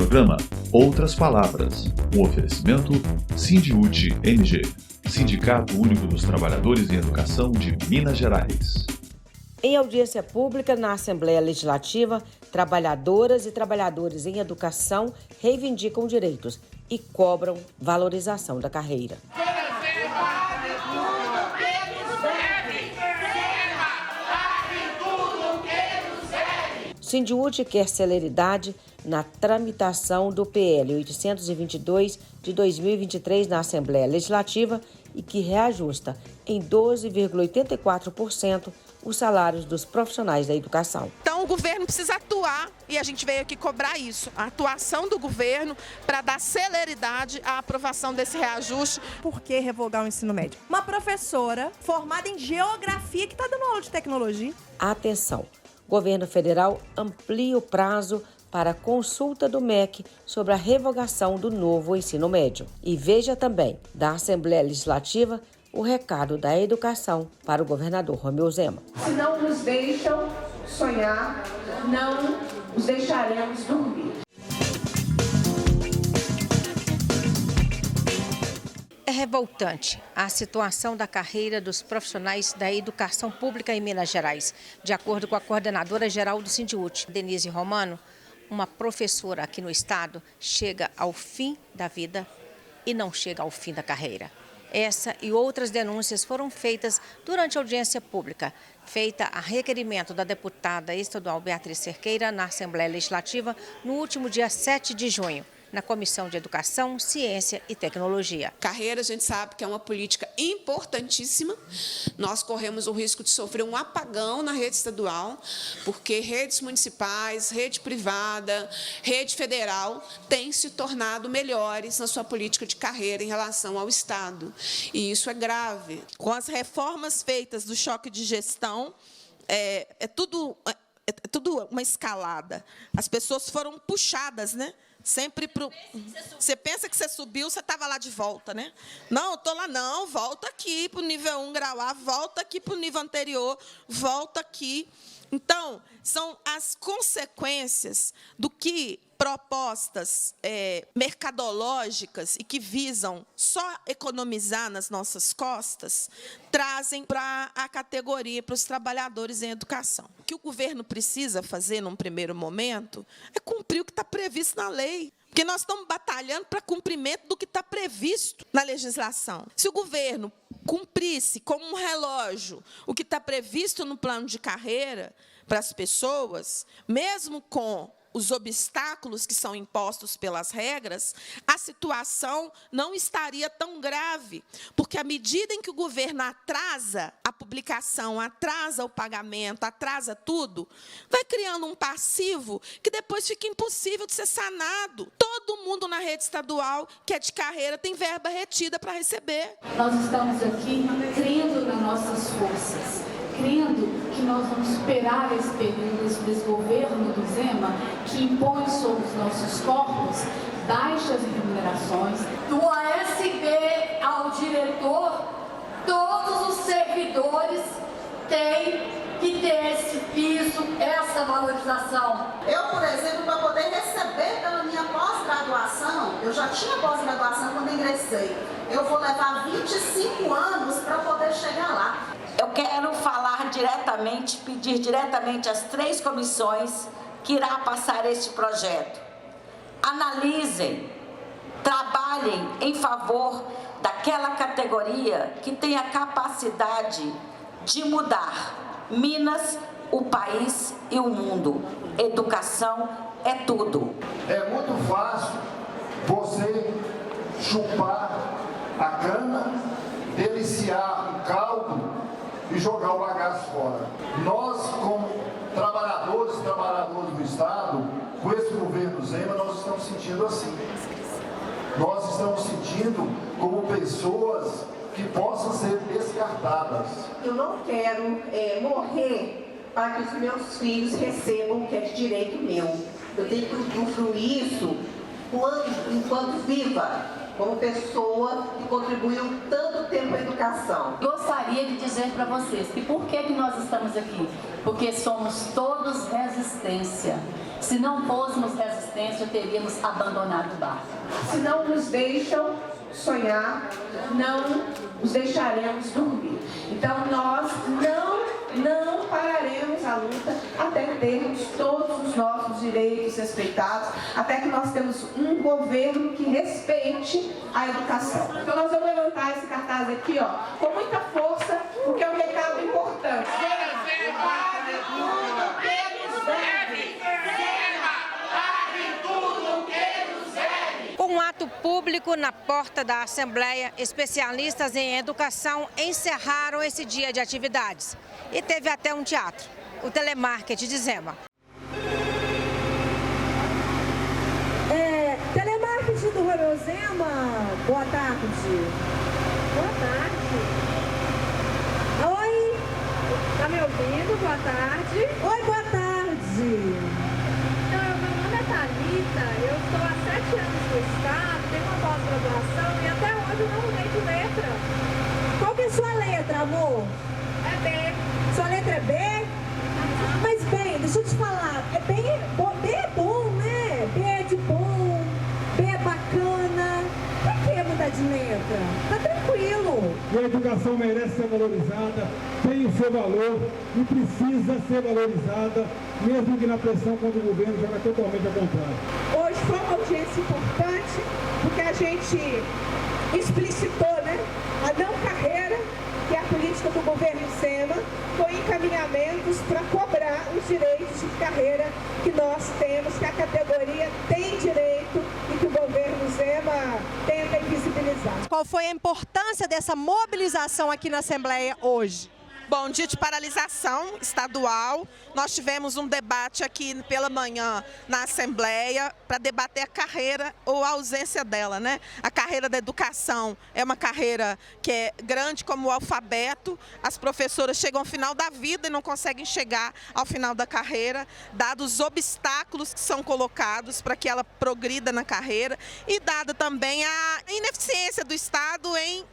programa Outras Palavras, um oferecimento Sindiúti MG, Sindicato Único dos Trabalhadores em Educação de Minas Gerais. Em audiência pública na Assembleia Legislativa, trabalhadoras e trabalhadores em educação reivindicam direitos e cobram valorização da carreira. Sindiúti quer celeridade na tramitação do PL 822 de 2023 na Assembleia Legislativa e que reajusta em 12,84% os salários dos profissionais da educação. Então o governo precisa atuar e a gente veio aqui cobrar isso, a atuação do governo para dar celeridade à aprovação desse reajuste. Por que revogar o ensino médio? Uma professora formada em geografia que está dando aula de tecnologia. Atenção! O governo federal amplia o prazo para a consulta do MEC sobre a revogação do novo ensino médio. E veja também, da Assembleia Legislativa, o recado da educação para o governador Romeu Zema. Se não nos deixam sonhar, não os deixaremos dormir. É revoltante a situação da carreira dos profissionais da educação pública em Minas Gerais. De acordo com a coordenadora geral do Sindiúti, Denise Romano, uma professora aqui no estado chega ao fim da vida e não chega ao fim da carreira. Essa e outras denúncias foram feitas durante a audiência pública, feita a requerimento da deputada estadual Beatriz Cerqueira na Assembleia Legislativa no último dia 7 de junho. Na Comissão de Educação, Ciência e Tecnologia. Carreira, a gente sabe que é uma política importantíssima. Nós corremos o risco de sofrer um apagão na rede estadual, porque redes municipais, rede privada, rede federal têm se tornado melhores na sua política de carreira em relação ao Estado. E isso é grave. Com as reformas feitas do choque de gestão, é tudo uma escalada. As pessoas foram puxadas, né? Sempre pro. Você pensa que você subiu, você estava lá de volta, né? Não, eu estou lá, não, volta aqui para o nível 1 grau A, volta aqui para o nível anterior, volta aqui. Então, são as consequências do que propostas mercadológicas e que visam só economizar nas nossas costas, trazem para a categoria, para os trabalhadores em educação. O que o governo precisa fazer, num primeiro momento, é cumprir o que está previsto na lei. Porque nós estamos batalhando para cumprimento do que está previsto na legislação. Se o governo cumprisse como um relógio o que está previsto no plano de carreira para as pessoas, mesmo com os obstáculos que são impostos pelas regras, a situação não estaria tão grave, porque à medida em que o governo atrasa a publicação, atrasa o pagamento, atrasa tudo, vai criando um passivo que depois fica impossível de ser sanado. Todo mundo na rede estadual que é de carreira tem verba retida para receber. Nós estamos aqui crendo nas nossas forças, crendo que nós vamos superar esse período, esse desgoverno do Zema, que impõe sobre os nossos corpos baixas remunerações. Do ASB ao diretor, todos os servidores têm que ter esse piso, essa valorização. Eu, por exemplo, para poder receber pela minha pós-graduação, eu já tinha pós-graduação quando ingressei, eu vou levar 25 anos para poder chegar lá. Eu quero falar diretamente, pedir diretamente às 3 comissões que irá passar este projeto. Analisem, trabalhem em favor daquela categoria que tem a capacidade de mudar Minas, o país e o mundo. Educação é tudo. É muito fácil você chupar a cana, deliciar o caldo e jogar o bagaço fora. Nós, como trabalhadores e trabalhadoras do Estado, com esse governo Zema, nós estamos sentindo assim. Nós estamos sentindo como pessoas que possam ser descartadas. Eu não quero morrer para que os meus filhos recebam o que é de direito meu. Eu tenho que usufruir isso enquanto viva, como pessoa que contribuiu tanto tempo à educação. Gostaria de dizer para vocês que por que nós estamos aqui? Porque somos todos resistência. Se não fôssemos resistência, teríamos abandonado o barco. Se não nos deixam sonhar, não os deixaremos dormir. Então nós não pararemos a luta até termos todos os nossos direitos respeitados, até que nós temos um governo que respeite a educação. Então nós vamos levantar esse cartaz aqui, ó, com muita força, porque é um recado importante. Pague tudo que nos deve. Pague tudo que nos deve. Com um ato público na porta da Assembleia, especialistas em educação encerraram esse dia de atividades. E teve até um teatro, o Telemarket de Zema. Telemarket do Romeu Zema, boa tarde. Boa tarde. Oi, tá me ouvindo? Boa tarde. Oi, boa tarde. Então, meu nome é Thalita, eu estou há 7 anos no Estado, tenho uma pós-graduação e até hoje eu não mudei de letra. Qual que é a sua letra, amor? É B. Sua letra é B? Mas bem, deixa eu te falar, B é bom, né? B é de bom, B é bacana. Pra que mudar de letra? Tá tranquilo. E a educação merece ser valorizada, tem o seu valor e precisa ser valorizada, mesmo que na pressão quando o governo joga totalmente ao contrário. Hoje foi uma audiência importante, porque a gente explicitou, né, a não carreira, que é a política do governo Zema, com encaminhamentos para cobrar os direitos de carreira que nós temos, que a categoria tem direito e que o governo Zema tenta invisibilizar. Qual foi a importância dessa mobilização aqui na Assembleia hoje? Bom, dia de paralisação estadual. Nós tivemos um debate aqui pela manhã na Assembleia para debater a carreira ou a ausência dela, né? A carreira da educação é uma carreira que é grande como o alfabeto. As professoras chegam ao final da vida e não conseguem chegar ao final da carreira, dados os obstáculos que são colocados para que ela progrida na carreira e dada também a ineficiência do Estado em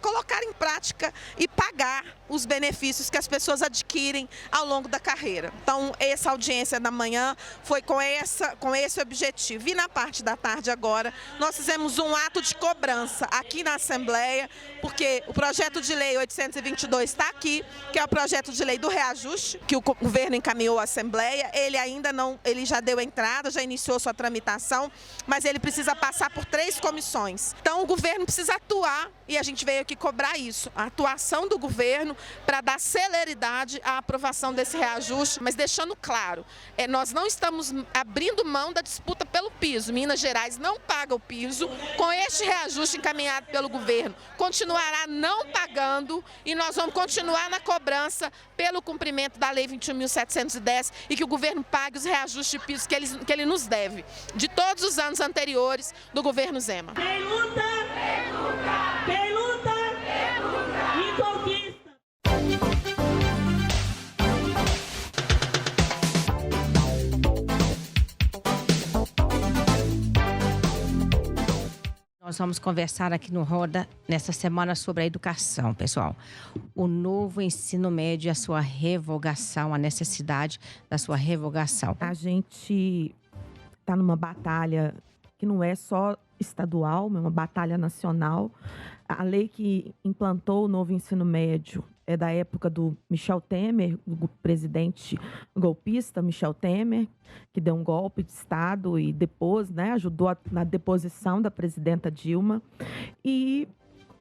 colocar em prática e pagar os benefícios que as pessoas adquirem ao longo da carreira. Então, essa audiência da manhã foi com esse objetivo. E na parte da tarde agora, nós fizemos um ato de cobrança aqui na Assembleia, porque o projeto de lei 822 está aqui, que é o projeto de lei do reajuste, que o governo encaminhou à Assembleia. Ele ainda não, ele já deu entrada, já iniciou sua tramitação, mas ele precisa passar por 3 comissões. Então, o governo precisa atuar e a gente veio aqui cobrar isso, a atuação do governo para dar celeridade à aprovação desse reajuste, mas deixando claro, nós não estamos abrindo mão da disputa pelo piso. Minas Gerais não paga o piso, com este reajuste encaminhado pelo governo, continuará não pagando e nós vamos continuar na cobrança pelo cumprimento da Lei 21.710 e que o governo pague os reajustes de piso que ele nos deve, de todos os anos anteriores do governo Zema. Quem luta, quem luta, e conquista. Nós vamos conversar aqui no Roda nessa semana sobre a educação, pessoal. O novo ensino médio e a sua revogação, a necessidade da sua revogação. A gente está numa batalha que não é só estadual, é uma batalha nacional. A lei que implantou o novo ensino médio é da época do Michel Temer, do presidente golpista Michel Temer, que deu um golpe de Estado e depois, né, ajudou na deposição da presidenta Dilma. E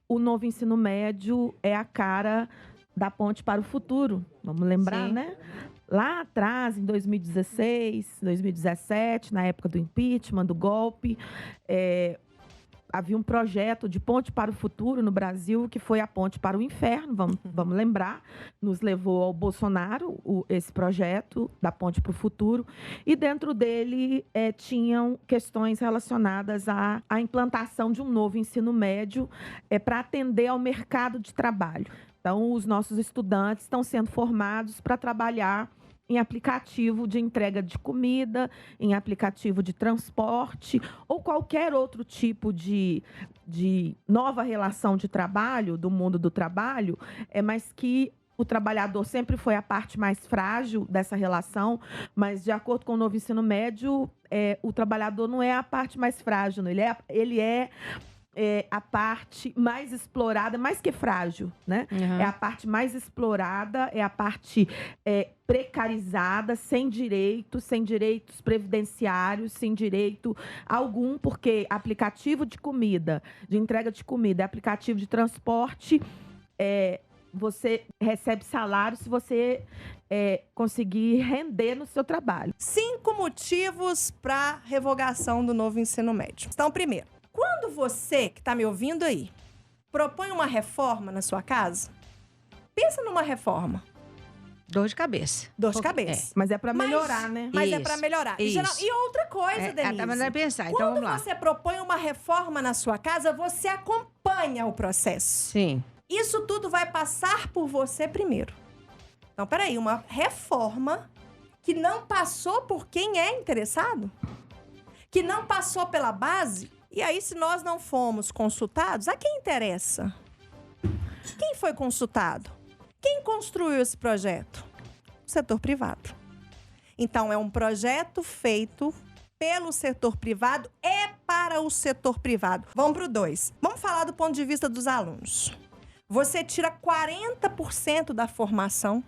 o novo ensino médio é a cara da ponte para o futuro. Vamos lembrar, né? Lá atrás, em 2016, 2017, na época do impeachment, do golpe, havia um projeto de ponte para o futuro no Brasil, que foi a ponte para o inferno, vamos lembrar. Nos levou ao Bolsonaro, esse projeto da ponte para o futuro. E dentro dele tinham questões relacionadas à implantação de um novo ensino médio para atender ao mercado de trabalho. Então, os nossos estudantes estão sendo formados para trabalhar em aplicativo de entrega de comida, em aplicativo de transporte ou qualquer outro tipo de nova relação de trabalho, do mundo do trabalho, mas que o trabalhador sempre foi a parte mais frágil dessa relação, mas, de acordo com o novo ensino médio, o trabalhador não é a parte mais frágil, não. Ele é a parte mais explorada, mais que frágil, né? Uhum. É a parte mais explorada, é a parte precarizada, sem direitos previdenciários, sem direito algum, porque aplicativo de comida, de entrega de comida, aplicativo de transporte, você recebe salário se você conseguir render no seu trabalho. 5 motivos para revogação do novo ensino médio. Então, primeiro, quando você, que está me ouvindo aí, propõe uma reforma na sua casa, pensa numa reforma. Dor de cabeça. Dor de cabeça. Mas é para melhorar, né? Mas é Isso, para melhorar. isso. E outra coisa, Denise. Mas é pensar, então quando vamos lá. você propõe uma reforma na sua casa, você acompanha o processo. Sim. Isso tudo vai passar por você primeiro. Então, peraí, uma reforma que não passou por quem é interessado? Que não passou pela base? E aí, se nós não fomos consultados, a quem interessa? Quem foi consultado? Quem construiu esse projeto? O setor privado. Então, é um projeto feito pelo setor privado e para o setor privado. Vamos para o 2. Vamos falar do ponto de vista dos alunos. Você tira 40% da formação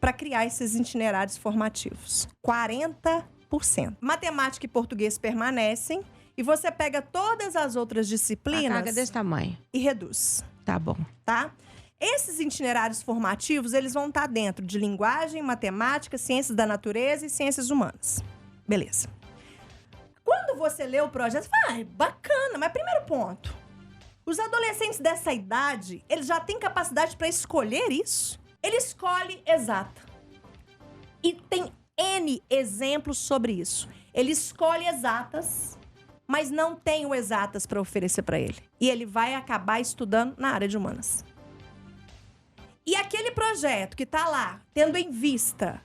para criar esses itinerários formativos. 40%. Matemática e português permanecem e você pega todas as outras disciplinas... A carga desse tamanho. E reduz. Tá bom. Tá? Esses itinerários formativos, eles vão estar dentro de linguagem, matemática, ciências da natureza e ciências humanas. Beleza. Quando você lê o projeto, você fala, bacana, mas primeiro ponto... Os adolescentes dessa idade, eles já têm capacidade para escolher isso? Ele escolhe exata. E tem N exemplos sobre isso. Ele escolhe exatas, mas não tem o exatas para oferecer para ele. E ele vai acabar estudando na área de humanas. E aquele projeto que está lá, tendo em vista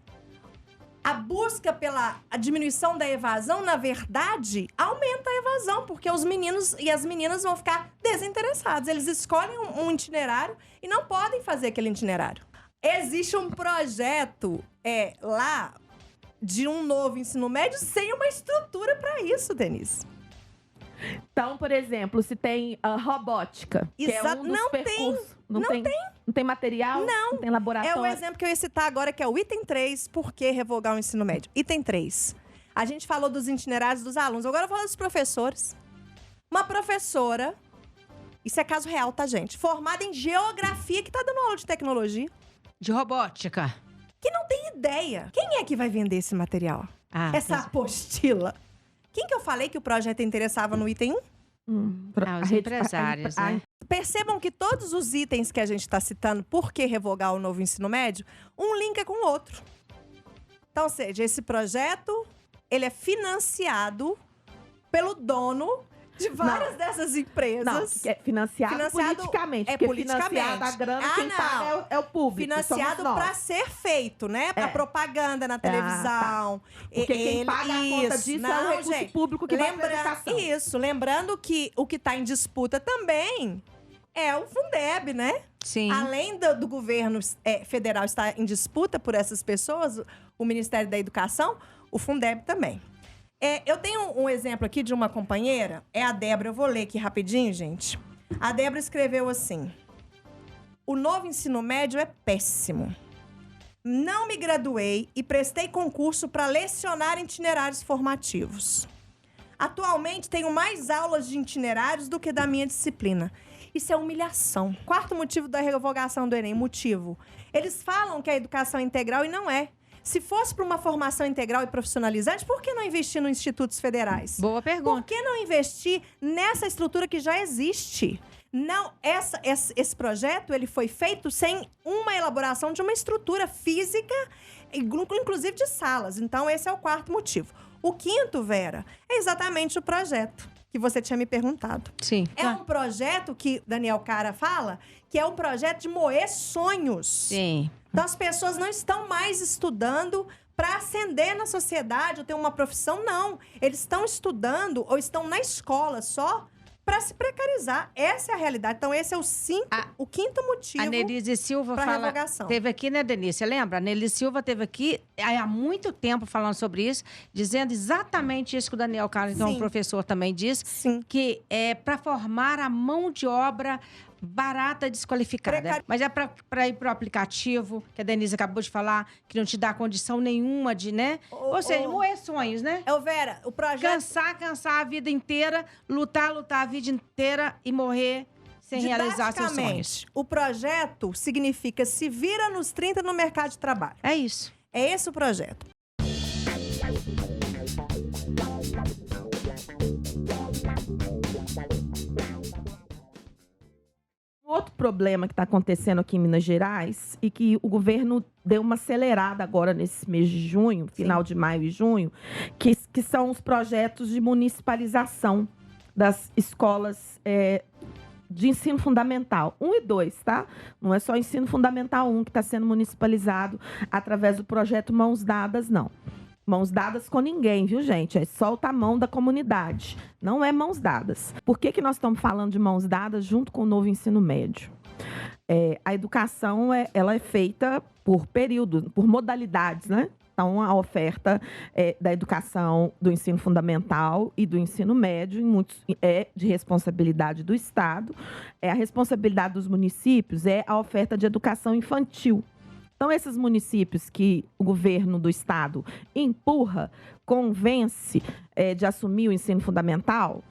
a busca pela diminuição da evasão, na verdade, aumenta a evasão, porque os meninos e as meninas vão ficar desinteressados. Eles escolhem um itinerário e não podem fazer aquele itinerário. Existe um projeto lá de um novo ensino médio sem uma estrutura para isso, Denise. Então, por exemplo, se tem robótica, que é um dos percursos... Não tem material? Não tem laboratório? É o exemplo que eu ia citar agora, que é o item 3, por que revogar o ensino médio? Item 3. A gente falou dos itinerários dos alunos, agora eu vou falar dos professores. Uma professora, isso é caso real, tá, gente? Formada em geografia, que tá dando aula de tecnologia. De robótica. Que não tem ideia. Quem é que vai vender esse material? Essa apostila. Quem que eu falei que o projeto interessava no item 1? Os empresários, né? Percebam que todos os itens que a gente está citando, por que revogar o novo ensino médio, um linka com o outro. Então, ou seja, esse projeto, ele é financiado pelo dono de várias dessas empresas. Não, é financiado politicamente. É porque politicamente. Financiado a grana, quem paga é o público. Financiado para ser feito, né? Para propaganda na televisão. Porque quem paga a conta disso é o recurso público que vai para a educação. Isso, lembrando que o que está em disputa também é o Fundeb, né? Sim. Além do governo federal estar em disputa por essas pessoas, o Ministério da Educação, o Fundeb também. Eu tenho um exemplo aqui de uma companheira, é a Débora, eu vou ler aqui rapidinho, gente. A Débora escreveu assim: o novo ensino médio é péssimo. Não me graduei e prestei concurso para lecionar itinerários formativos. Atualmente tenho mais aulas de itinerários do que da minha disciplina. Isso é humilhação. Quarto motivo da revogação do Enem, motivo. Eles falam que a educação é integral e não é. Se fosse para uma formação integral e profissionalizante, por que não investir nos institutos federais? Boa pergunta. Por que não investir nessa estrutura que já existe? Não, esse projeto ele foi feito sem uma elaboração de uma estrutura física, inclusive de salas. Então, esse é o quarto motivo. O quinto, Vera, é exatamente o projeto que você tinha me perguntado. Sim. É um projeto que Daniel Cara fala que é um projeto de moer sonhos. Sim. Então, as pessoas não estão mais estudando para ascender na sociedade ou ter uma profissão, não. Eles estão estudando ou estão na escola só para se precarizar. Essa é a realidade. Então, esse é o quinto motivo a Nelise Silva para revogação. Teve aqui, né, Denise? Você lembra? A Nelise Silva teve aqui há muito tempo falando sobre isso, dizendo exatamente isso que o Daniel Carlos, então, o professor, também disse, que é para formar a mão de obra barata, desqualificada. Mas é para ir para o aplicativo, que a Denise acabou de falar, que não te dá condição nenhuma de, né? Ou seja, moer sonhos, né? Vera, o projeto... Cansar a vida inteira, lutar a vida inteira e morrer sem realizar seus sonhos. O projeto significa se vira nos 30 no mercado de trabalho. É isso. É esse o projeto. Outro problema que está acontecendo aqui em Minas Gerais e que o governo deu uma acelerada agora nesse mês de junho, final de maio e junho, que são os projetos de municipalização das escolas de ensino fundamental 1 e 2, tá? Não é só ensino fundamental 1 que está sendo municipalizado através do projeto Mãos Dadas, não. Mãos dadas com ninguém, viu, gente? É solta a mão da comunidade. Não é mãos dadas. Por que nós estamos falando de mãos dadas junto com o novo ensino médio? A educação ela é feita por período, por modalidades, né? Então, a oferta da educação do ensino fundamental e do ensino médio, em muitos, é de responsabilidade do Estado. A responsabilidade dos municípios é a oferta de educação infantil. Então, esses municípios que o governo do Estado empurra, convence de assumir o ensino fundamental,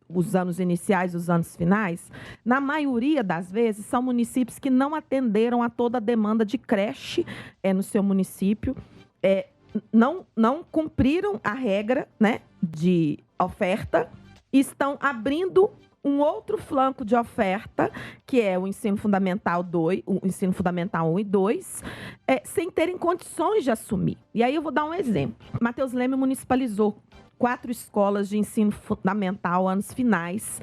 os anos iniciais, os anos finais, na maioria das vezes, são municípios que não atenderam a toda a demanda de creche no seu município, não cumpriram a regra, né, de oferta e estão abrindo um outro flanco de oferta, que é o ensino fundamental 2, o ensino fundamental 1 e 2, sem terem condições de assumir. E aí eu vou dar um exemplo. Matheus Leme municipalizou 4 escolas de ensino fundamental, anos finais,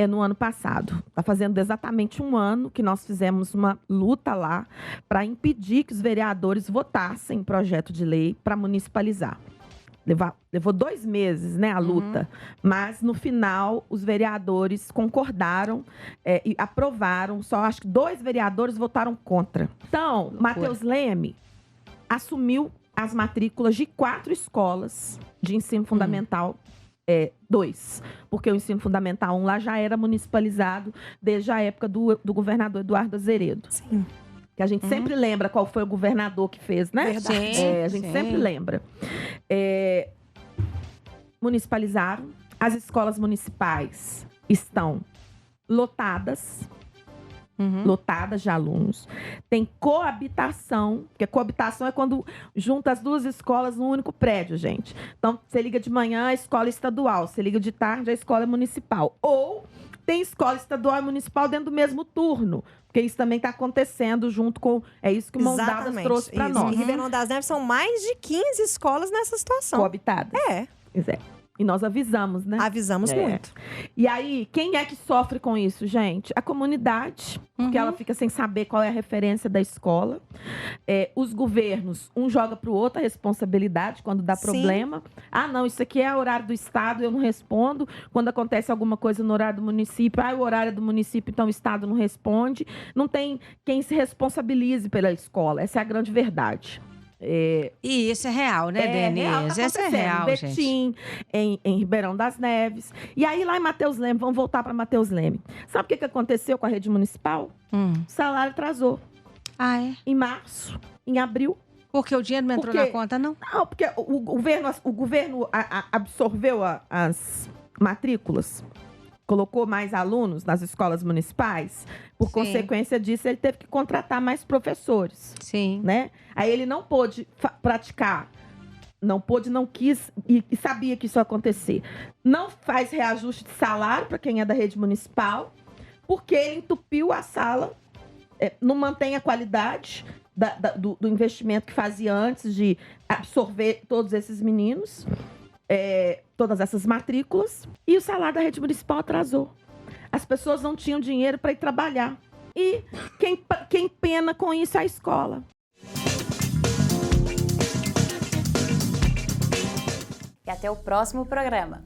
no ano passado. Está fazendo exatamente um ano que nós fizemos uma luta lá para impedir que os vereadores votassem em projeto de lei para municipalizar. Levou 2 meses, né, a luta, mas no final os vereadores concordaram e aprovaram, só acho que 2 vereadores votaram contra. Então, Matheus Leme assumiu as matrículas de 4 escolas de ensino fundamental 2, porque o ensino fundamental 1 lá já era municipalizado desde a época do governador Eduardo Azeredo. Sim. Que a gente sempre lembra qual foi o governador que fez, né? Verdade. A gente sempre lembra. Municipalizaram. As escolas municipais estão lotadas. Lotadas de alunos. Tem coabitação, porque coabitação é quando junta as 2 escolas num único prédio, gente. Então, você liga de manhã, a escola estadual. Você liga de tarde, a escola municipal. Ou tem escola estadual e municipal dentro do mesmo turno. Porque isso também está acontecendo junto com... É isso que o Mãos Dadas trouxe para nós. Em Ribeirão das Neves são mais de 15 escolas nessa situação. Coabitadas. Pois é. E nós avisamos, né? Avisamos muito. E aí, quem é que sofre com isso, gente? A comunidade, porque ela fica sem saber qual é a referência da escola. Os governos, um joga para o outro a responsabilidade quando dá problema. Ah, não, isso aqui é horário do Estado, eu não respondo. Quando acontece alguma coisa no horário do município, o horário é do município, então o Estado não responde. Não tem quem se responsabilize pela escola. Essa é a grande verdade. E isso é real, né, Denise? Isso é real, Betim, gente. Em Ribeirão das Neves. E aí, lá em Matheus Leme, vamos voltar para Matheus Leme. Sabe o que aconteceu com a rede municipal? O salário atrasou. Ah, é? Em março, em abril. Porque o dinheiro não entrou na conta, não? Não, porque o governo absorveu as matrículas, colocou mais alunos nas escolas municipais. Por consequência disso, ele teve que contratar mais professores. Sim. Né? Aí ele não pôde praticar, não quis e sabia que isso ia acontecer. Não faz reajuste de salário para quem é da rede municipal, porque ele entupiu a sala, não mantém a qualidade do investimento que fazia antes de absorver todos esses meninos. Todas essas matrículas, e o salário da rede municipal atrasou. As pessoas não tinham dinheiro para ir trabalhar. E quem pena com isso é a escola. E até o próximo programa.